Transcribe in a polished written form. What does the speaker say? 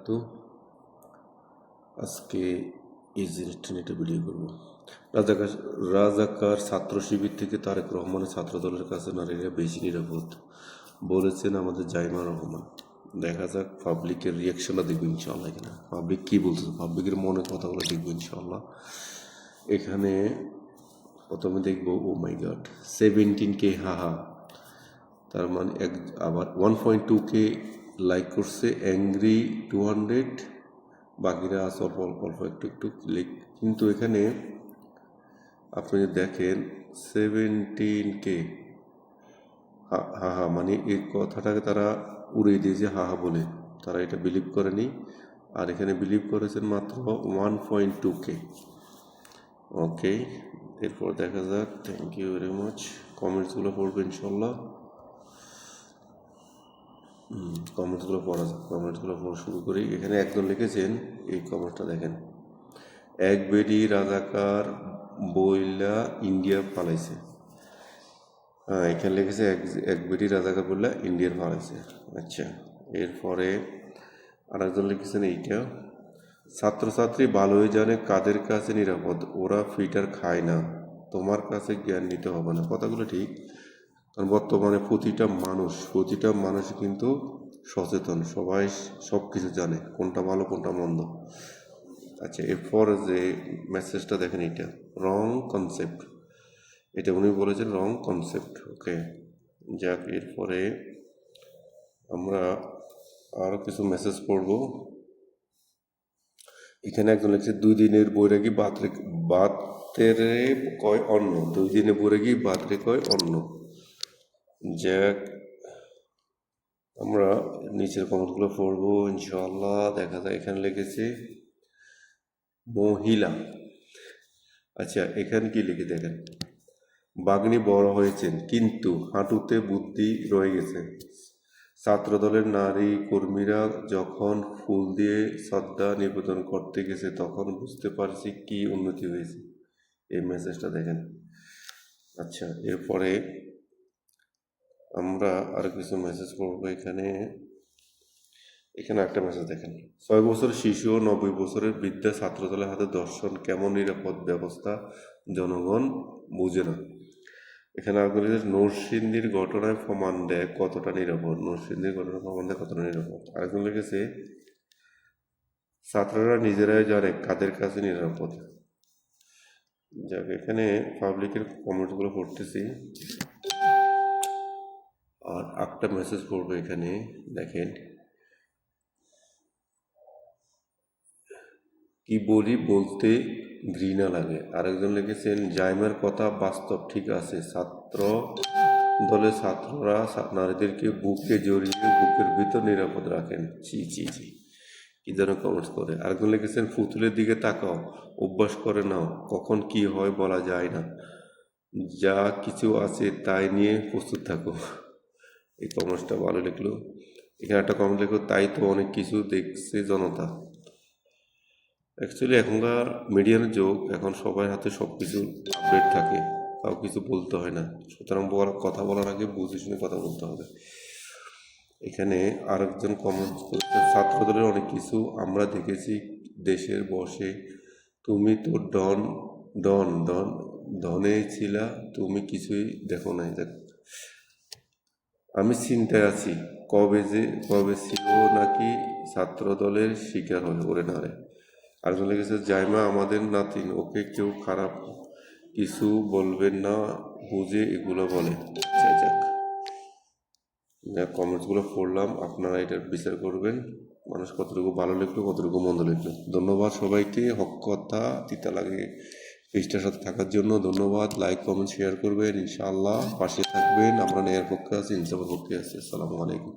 বারাকাতু। আজকে এই জিনিসটা নিয়ে একটা ভিডিও করবো। রাজাকার ছাত্র শিবির থেকে তারেক রহমানের ছাত্রদলের কাছে নারীরা বেশি নিরাপদ বলেছেন আমাদের জাইমা রহমান। দেখা যাক পাবলিকের রিয়াকশনটা দেখবো ইনশাল্লাহ। এখানে পাবলিক কী বলছে, পাবলিকের মনের কথাগুলো দেখবো ইনশাল্লাহ। এখানে প্রথমে দেখবো ও মাই গড 17K হাহা, তার মানে আবার 1.2K লাইক করছে, অ্যাংরি 200, বাকিরা আছে অল্প অল্প অল্প একটু একটু ক্লিক। কিন্তু এখানে আপনি দেখেন 17K হাহা, মানে এই কথাটাকে তারা উড়িয়ে দিয়েছে হাহা বলে, তারা এটা বিলিভ করেনি। আর এখানে বিলিভ করেছেন মাত্র 1.2K। ওকে, এরপর দেখা যাক। Thank you very much. কমেন্টসগুলো পড়বে ইনশাল্লাহ। কমেন্টসগুলো পড়া যাক, কমেন্টসগুলো পড়া শুরু করি। এখানে একজন লিখেছেন, এই কমেন্টটা দেখেন, এক বেডি রাজাকার বইলা ইন্ডিয়া পালাইছে। হ্যাঁ, এখানে লিখেছে এক বেডি রাজাকার বইলা ইন্ডিয়ার পালাইছে। আচ্ছা, এরপরে আরেকজন লিখেছেন এইটা, ছাত্রছাত্রী ভালোই জানে কাদের কাছে নিরাপদ, ওরা ফিটার খায় না, তোমার কাছে জ্ঞান নিতে হবে না। কথাগুলো ঠিক, কারণ বর্তমানে প্রতিটা মানুষ কিন্তু সচেতন, সবাই সব কিছু জানে, কোনটা ভালো কোনটা মন্দ। আচ্ছা, এরপর যে মেসেজটা দেখেন, এটা রং কনসেপ্ট, এটা উনি বলেছেন রং কনসেপ্ট। ওকে, যাক, এরপরে আমরা আরও কিছু মেসেজ পড়ব। এখানে একজন লিখছে, 2 দিনের বৈরাগী বাতেরে কয় অন্ন, 2 দিনের বৈরাগী বাতরে কয় অন্ন। যাক, আমরা নিচের কমেন্টগুলো পড়বো ইনশাআল্লাহ। দেখা যায় এখানে লিখেছে মহিলা। আচ্ছা, এখানে কি লিখে দেখেন, বাগ্নি বড় হয়েছেন কিন্তু হাঁটুতে বুদ্ধি রয়ে গেছে। ছাত্রদলের নারী কর্মীরা যখন ফুল দিয়ে শ্রদ্ধা নিবেদন করতে গেছে তখন বুঝতে পারছি কি উন্নতি হয়েছে। এই মেসেজটা দেখেন। আচ্ছা, এরপরে আমরা আর কিছু মেসেজ পড়বো। এখানে একটা মেসেজ দেখেন, 6 বছরের শিশু ও 90 বছরের বৃদ্ধা ছাত্রদলের হাতে দর্শন, কেমন নিরাপদ ব্যবস্থা জনগণ বুঝে না। এখানে আগুন নরসিংদীর ঘটনায় প্রমাণ দেয় কতটা নিরাপদ, নরসিংদীর ঘটনায় প্রমাণ দেয় কতটা নিরাপদ। আরেকজন লিখেছে, ছাত্ররা নিজেরাই জানে কাদের কাছে নিরাপদ। যাক, এখানে পাবলিকের কমেন্টগুলো পড়তেছি। আর একটা মেসেজ পড়বে এখানে দেখেন, কি বলি বলতে ঘৃণা লাগে। আরেকজন লিখেছেন, জাইমার কথা বাস্তব, ঠিক আছে, ছাত্র দলের ছাত্ররা নারীদেরকে বুকে জড়িয়ে বুকের ভিতর নিরাপদ রাখেন। জি জি জি, কি যেন কমেন্টস করে। আরেকজন লিখেছেন, পুতুলের দিকে তাকাও, অভ্যাস করে নাও, কখন কি হয় বলা যায় না, যা কিছু আছে তাই নিয়ে প্রস্তুত থাকো। এই কমেন্টসটা ভালো লিখলো। এখানে একটা কমেন্ট লিখলো, তাই তো অনেক কিছু দেখছে জনতা। অ্যাকচুয়ালি এখনকার মিডিয়ার যুগ, এখন সবার হাতে সব কিছু আপডেট থাকে, কাউ কিছু বলতে হয় না। সুতরাং কথা বলার আগে বুঝে শুনে কথা বলতে হবে। এখানে আরেকজন কমেন্ট করছে, ছাত্রদলের অনেক কিছু আমরা দেখেছি দেশের বসে, তুমি তো ডন ডন ডন ডনে ছিলা, তুমি কিছুই দেখো নাই। দেখ, আমি চিন্তায় আছি, কবে ছিল নাকি ছাত্রদলের শিকার হয়ে ওরে না রে। আরেকজন লিখেছে, জাইমা আমাদের নাতিন, ওকে কেউ খারাপ কিছু বলবেন না, বুঝে এগুলো বলে। যাক, কমেন্টসগুলো পড়লাম, আপনারা এটার বিচার করবেন, মানুষ কতটুকু ভালো লিখলো কতটুকু মন্দ লিখলো। ধন্যবাদ সবাইকে, হক কথা তিতা লাগে পেজটার সাথে থাকার জন্য ধন্যবাদ। লাইক কমেন্ট শেয়ার করবেন, ইনশাআল্লাহ পাশে থাকবেন। আমরা ন্যায়ের পক্ষে আছি, ইনসাফের পক্ষে আছি। আসসালামু আলাইকুম।